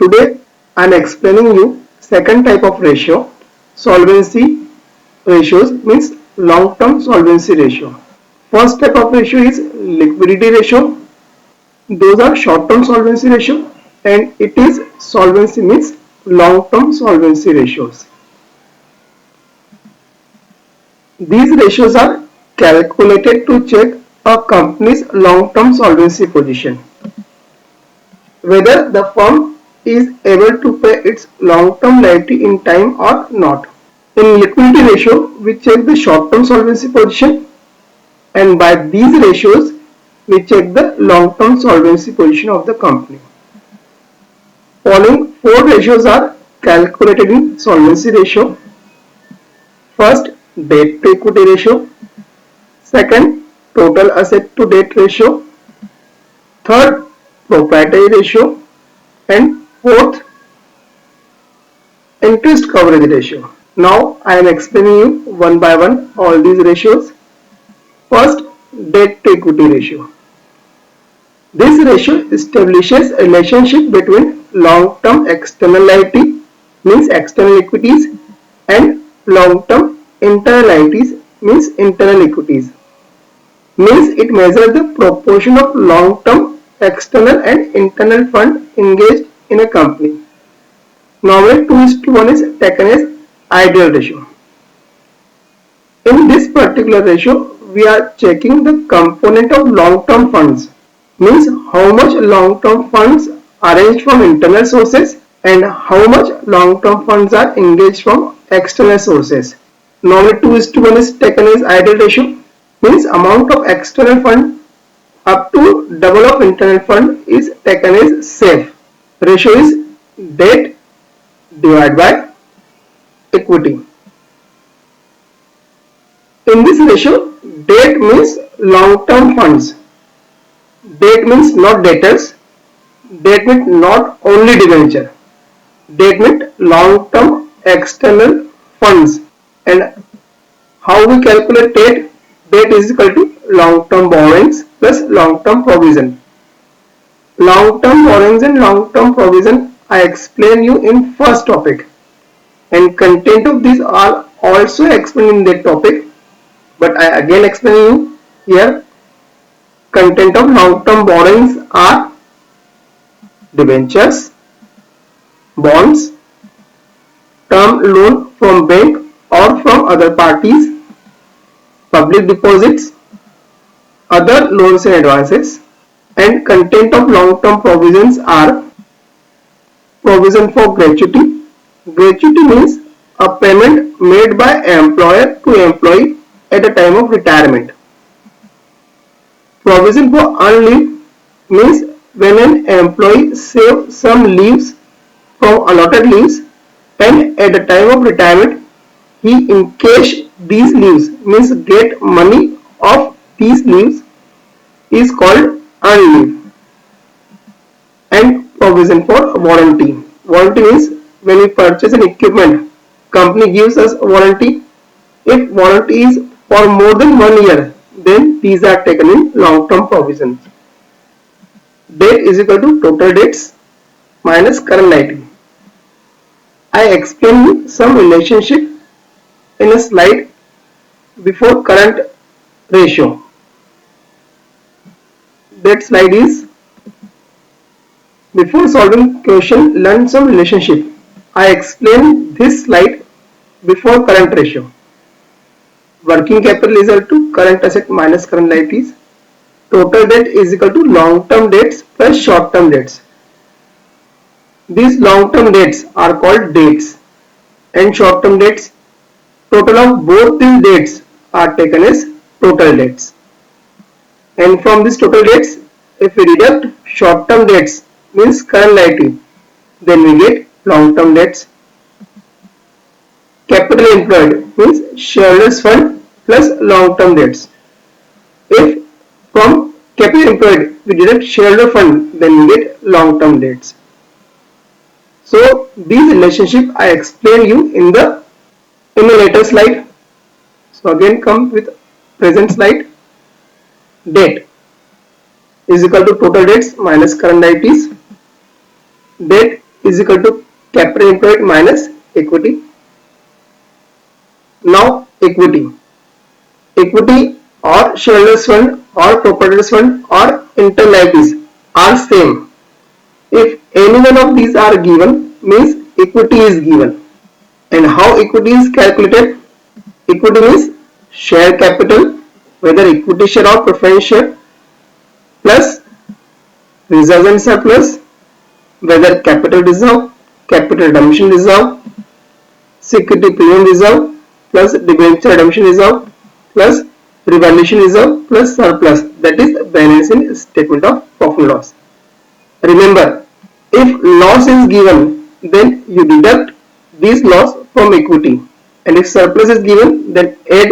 Today I am explaining you second type of ratio, solvency ratios means long-term solvency ratio. First type of ratio is liquidity ratio. Those are short-term solvency ratio, and it is solvency means long-term solvency ratios. These ratios are calculated to check a company's long-term solvency position, whether the firm is able to pay its long-term liability in time or not. In liquidity ratio, we check the short-term solvency position, and by these ratios, we check the long-term solvency position of the company. Following four ratios are calculated in solvency ratio. First, debt to equity ratio. Second, total asset to debt ratio. Third, proprietary ratio. And fourth, interest coverage ratio. Now I am explaining you one by one all these ratios. First, debt to equity ratio. This ratio establishes a relationship between long-term external liability means external equities and long-term internal liabilities means internal equities. Means it measures the proportion of long-term external and internal fund engaged in a company. Normally 2:1 is taken as ideal ratio. In this particular ratio, we are checking the component of long-term funds, means how much long-term funds arranged from internal sources and how much long-term funds are engaged from external sources. Normally 2:1 is taken as ideal ratio, means amount of external fund up to double of internal fund is taken as safe. Ratio is debt divided by equity. In this ratio, debt means long-term funds. Debt means not debtors. Debt means not only debenture. Debt means long-term external funds. And how we calculate debt? Debt is equal to long-term borrowings plus long-term provision. Long-term borrowings and long-term provision I explain you in first topic, and content of these are also explained in that topic, but I again explain you here. Content of long-term borrowings are debentures, bonds, term loan from bank or from other parties, public deposits, other loans and advances. And content of long-term provisions are provision for gratuity. Gratuity means a payment made by employer to employee at the time of retirement. Provision for earned leave means when an employee saves some leaves from allotted leaves and at the time of retirement he encash these leaves, means get money of these leaves, is called earned leave. And provision for warranty. Warranty means when we purchase an equipment, company gives us a warranty. If warranty is for more than 1 year, then these are taken in long-term provisions. Debt is equal to total debts minus current liability. I explained some relationship in a slide before current ratio. That slide is before solving question, learn some relationship. I explained this slide before current ratio. Working capital is equal to current asset minus current liabilities. Total debt is equal to long-term debts plus short-term debts. These long-term debts are called debts and short-term debts. Total of both these debts are taken as total debts. And from this total debts, if we deduct short-term debts means current liability, then we get long-term debts. Capital employed means shareholders fund plus long-term debts. If from capital employed we deduct shareholder fund, then we get long-term debts. So these relationship I explained you in the later slide. So again come with present slide. Debt is equal to total debts minus current liabilities. Debt is equal to capital employed minus equity. Now equity. Equity or shareholders fund or proprietors fund or internal liabilities are same. If any one of these are given, means equity is given. And how equity is calculated? Equity means share capital, whether equity share or preference share, plus reserves and surplus, whether capital reserve, capital redemption reserve, security premium reserve, plus debenture redemption reserve, plus revaluation reserve, plus surplus, that is balance in statement of profit and loss. Remember, if loss is given, then you deduct this loss from equity, and if surplus is given, then add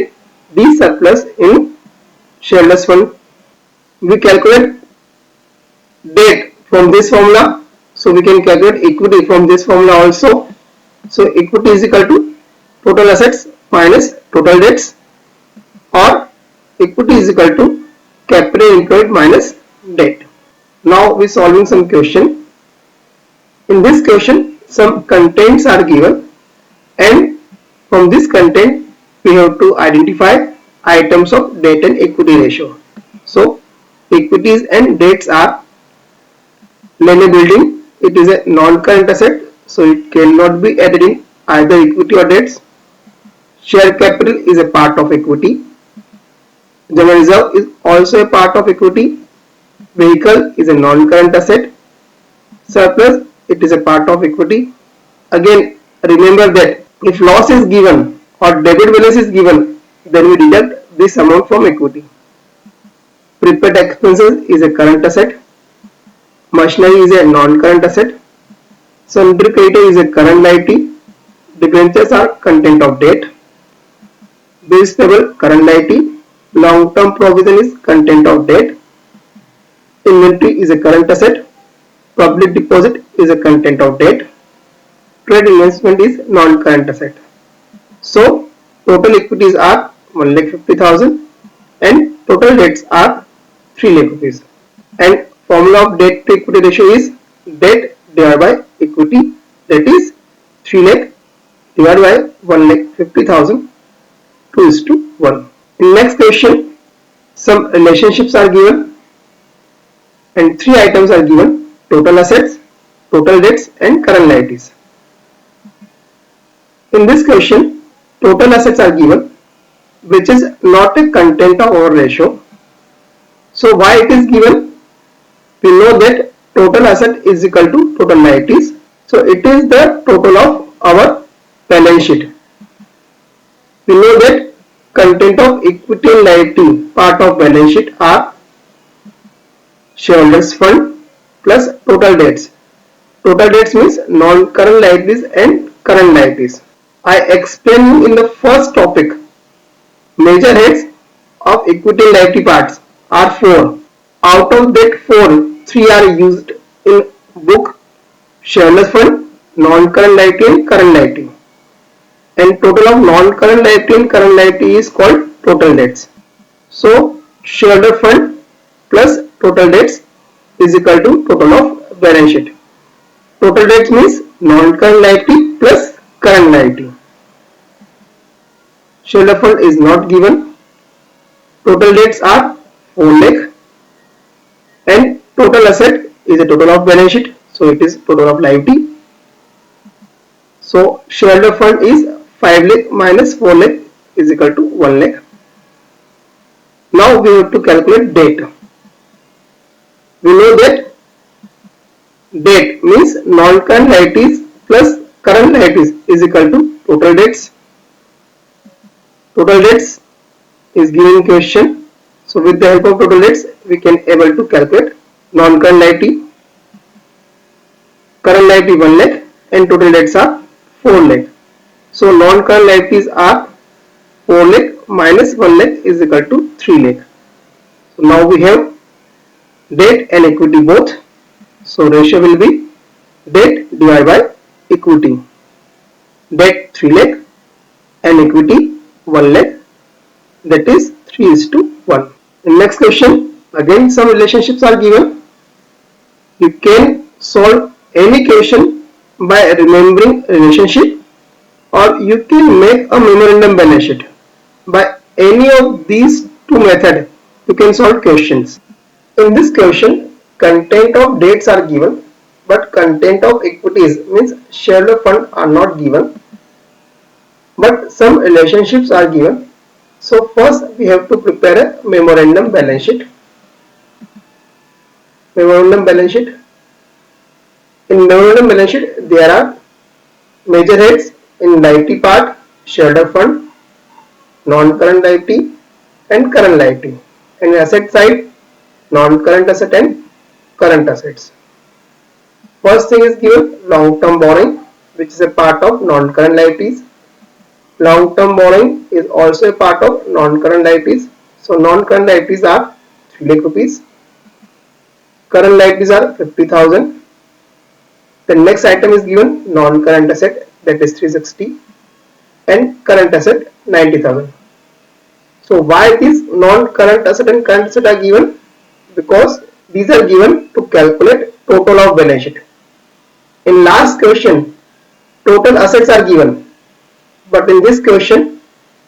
the surplus in shareholders fund. We calculate debt from this formula, so we can calculate equity from this formula also. So equity is equal to total assets minus total debts, or equity is equal to capital employed minus debt. Now we solving some question. In this question, some contents are given, and from this content we have to identify items of debt and equity ratio. So equities and debts are land building. It is a non-current asset, so it cannot be added in either equity or debts. Share capital is a part of equity. General reserve is also a part of equity. Vehicle is a non-current asset. Surplus, it is a part of equity. Again, remember that if loss is given or debit balance is given, then we deduct this amount from equity. Prepaid expenses is a current asset. Machinery is a non-current asset. Sundry creditor is a current liability. Debentures are content of debt. Bills payable current liability. Long-term provision is content of debt. Inventory is a current asset. Public deposit is a content of debt. Trade investment is non-current asset. So total equities are 1,50,000 and total debts are 3 lakh rupees. And formula of debt to equity ratio is debt divided by equity, that is 3 lakh divided by 1,50,000, 2:1. In next question, some relationships are given and 3 items are given: total assets, total debts and current liabilities. In this question, total assets are given, which is not a content of our ratio. So why it is given? We know that total asset is equal to total liabilities. So it is the total of our balance sheet. We know that content of equity and liability part of balance sheet are shareholders fund plus total debts. Total debts means non-current liabilities and current liabilities. I explained in the first topic, major heads of equity and liability parts are 4. Out of that 4, 3 are used in book: shareholders fund, non-current liability and current liability. And total of non-current liability and current liability is called total debts. So shareholder fund plus total debts is equal to total of balance sheet. Total debts means non-current liability plus current liability. Shareholder fund is not given. Total debts are 4 lakh and total asset is a total of balance sheet, so it is total of liability. So shareholder fund is 5 lakh minus 4 lakh is equal to 1 lakh. Now we have to calculate debt. We know that debt means non-current liabilities plus current liabilities is equal to total debts. Total debts is given in question. So with the help of total debts, we can able to calculate non-current liability. Current liability 1 lakh and total debts are 4 lakh. So non-current liabilities are 4 lakh minus 1 lakh is equal to 3 lakh. So now we have debt and equity both. So ratio will be debt divided by equity. Debt 3 lakh and equity 1 lakh, that is 3:1. In next question, again some relationships are given. You can solve any question by remembering relationship, or you can make a memorandum balance sheet. By any of these two methods, you can solve questions. In this question, content of debts are given, but content of equities means shareholder fund are not given, but some relationships are given. So first we have to prepare a memorandum balance sheet. Memorandum balance sheet. In memorandum balance sheet, there are major heads. In liability part, shareholder fund, non-current liability, and current liability. And asset side, non-current asset and current assets. First thing is given long-term borrowing, which is a part of non-current liabilities. Long-term borrowing is also a part of non-current liabilities. So non-current liabilities are 3 lakh rupees. Current liabilities are 50,000. The next item is given non-current asset, that is 360, and current asset 90,000. So why these non-current asset and current asset are given? Because these are given to calculate total of balance sheet. In last question, total assets are given, but in this question,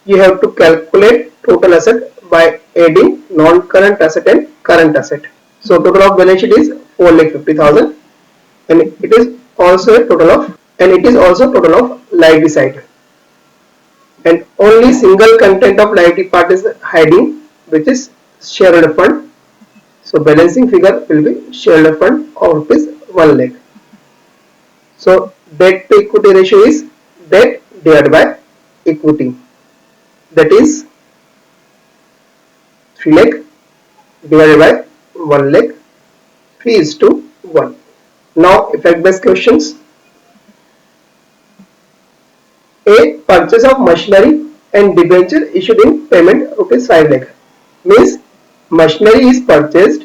you have to calculate total asset by adding non-current asset and current asset. So total of balance sheet is 4,50,000, and it is also a total of liability side. And only single content of liability part is hiding, which is shareholder fund. So balancing figure will be shareholder fund of rupees 1 lakh. So debt to equity ratio is debt divided by equity, that is 3 lakh divided by 1 lakh, 3:1. Now effect based questions. A purchase of machinery and debenture issued in payment rupees 5 lakh means machinery is purchased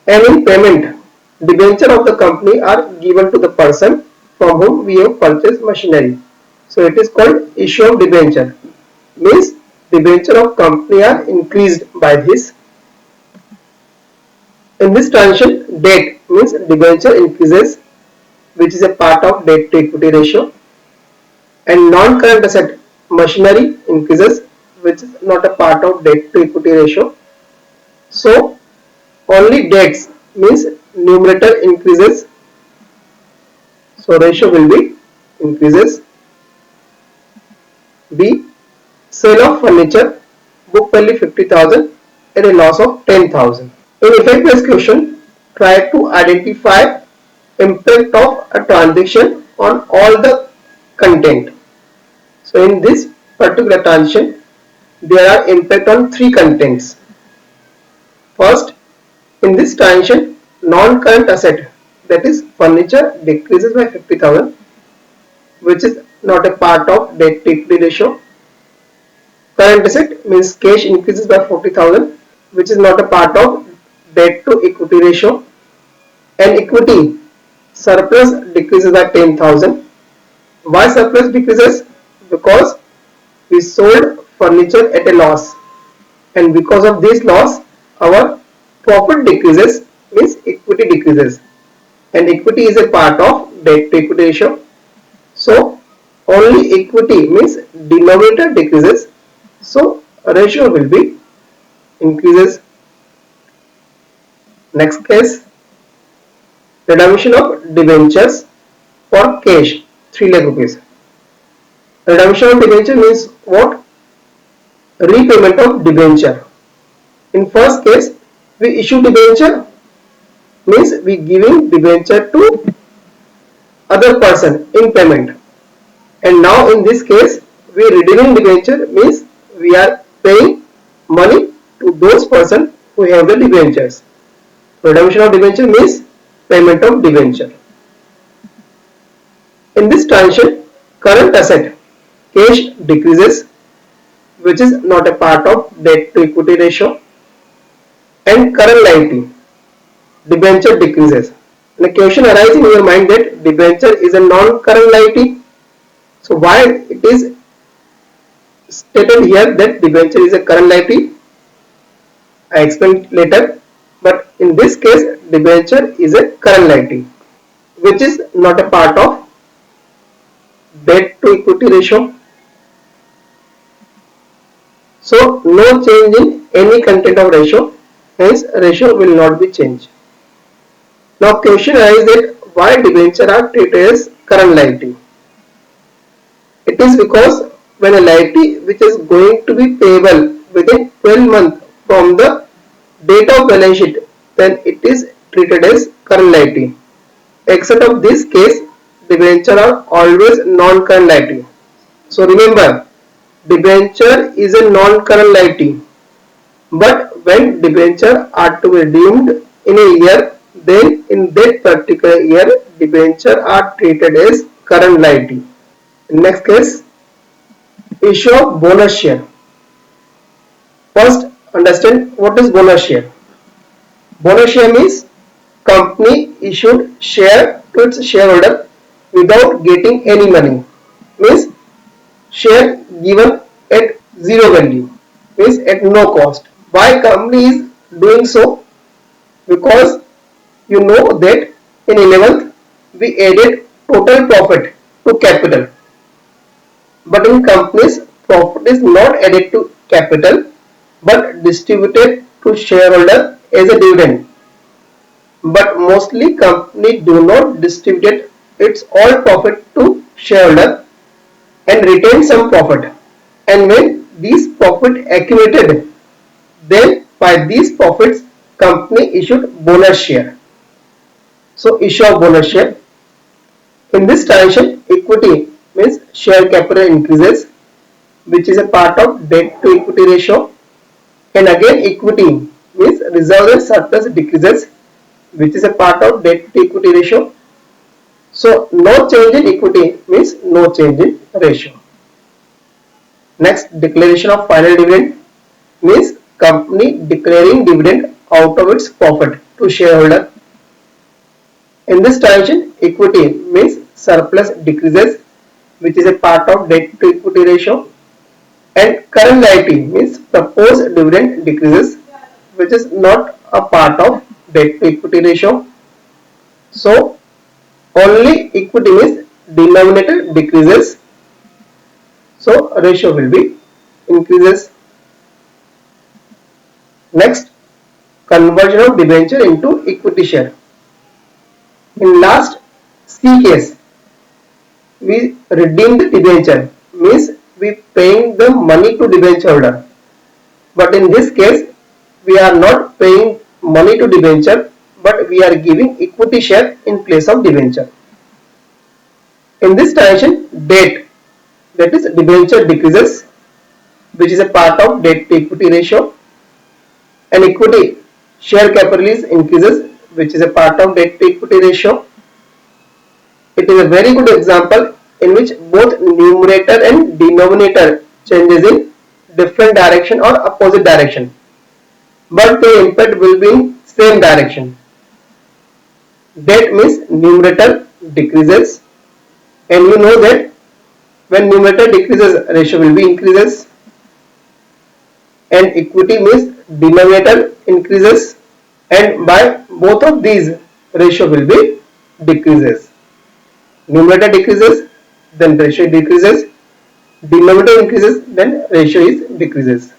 and in payment debenture of the company are given to the person from whom we have purchased machinery. So it is called issue of debenture, means debenture of company are increased by this. In this transaction, debt means debenture increases, which is a part of debt to equity ratio, and non-current asset machinery increases, which is not a part of debt to equity ratio. So only debts means numerator increases, so ratio will be increases. B. Sale of furniture, book value 50,000 at a loss of 10,000. In effect based question, try to identify impact of a transaction on all the content. So in this particular transaction, there are impact on 3 contents. First, in this transaction, non-current asset, that is furniture, decreases by 50,000, which is not a part of debt to equity ratio. Current asset means cash increases by 40,000, which is not a part of debt to equity ratio. And equity surplus decreases by 10,000. Why surplus decreases? Because we sold furniture at a loss, and because of this loss our profit decreases, means equity decreases, and equity is a part of debt to equity ratio. So only equity means denominator decreases, so ratio will be increases. Next case, redemption of debentures for cash 3 lakh rupees. Redemption of debenture means what? Repayment of debenture. In first case, we issue debenture, means we giving debenture to other person in payment. And now in this case, we redeeming debenture, means we are paying money to those person who have the debentures. Redemption of debenture means payment of debenture. In this transaction, current asset cash decreases, which is not a part of debt to equity ratio, and current liability debenture decreases. And a question arises in your mind that debenture is a non-current liability. So why it is stated here that debenture is a current liability? I explain later. But in this case, debenture is a current liability, which is not a part of debt to equity ratio. So no change in any content of ratio, hence ratio will not be changed. Now question arises that why debenture are treated as current liability? It is because when a liability which is going to be payable within 12 months from the date of balance sheet, then it is treated as current liability. Except of this case, debenture are always non-current liability. So remember, debenture is a non-current liability. But when debenture are to be redeemed in a year, then in that particular year, debenture are treated as current liability. Next case, issue of bonus share. First, understand what is bonus share. Bonus share means company issued share to its shareholder without getting any money. Means share given at zero value. Means at no cost. Why company is doing so? Because you know that in 11th we added total profit to capital. But in companies, profit is not added to capital but distributed to shareholder as a dividend. But mostly companies do not distribute its all profit to shareholder and retain some profit. And when these profit accumulated, then by these profits company issued bonus share. So issue of bonus share. In this transaction, equity means share capital increases, which is a part of debt to equity ratio, and again equity means reserve and surplus decreases, which is a part of debt to equity ratio. So no change in equity means no change in ratio. Next, declaration of final dividend means company declaring dividend out of its profit to shareholder. In this transaction, equity means surplus decreases, which is a part of debt to equity ratio, and current liability means proposed dividend decreases, which is not a part of debt to equity ratio. So only equity means denominator decreases, so ratio will be increases. Next, conversion of debenture into equity share. In last C case, we redeem the debenture means we paying the money to debenture holder. But in this case, we are not paying money to debenture, but we are giving equity share in place of debenture. In this transaction, debt, that is debenture decreases, which is a part of debt to equity ratio, and equity share capital is increases, which is a part of debt to equity ratio. It is a very good example in which both numerator and denominator changes in different direction or opposite direction, but the impact will be in same direction. Debt means numerator decreases, and you know that when numerator decreases, ratio will be increases, and equity means denominator increases, and by both of these ratio will be decreases. Numerator decreases, then ratio decreases, denominator increases, then ratio is decreases.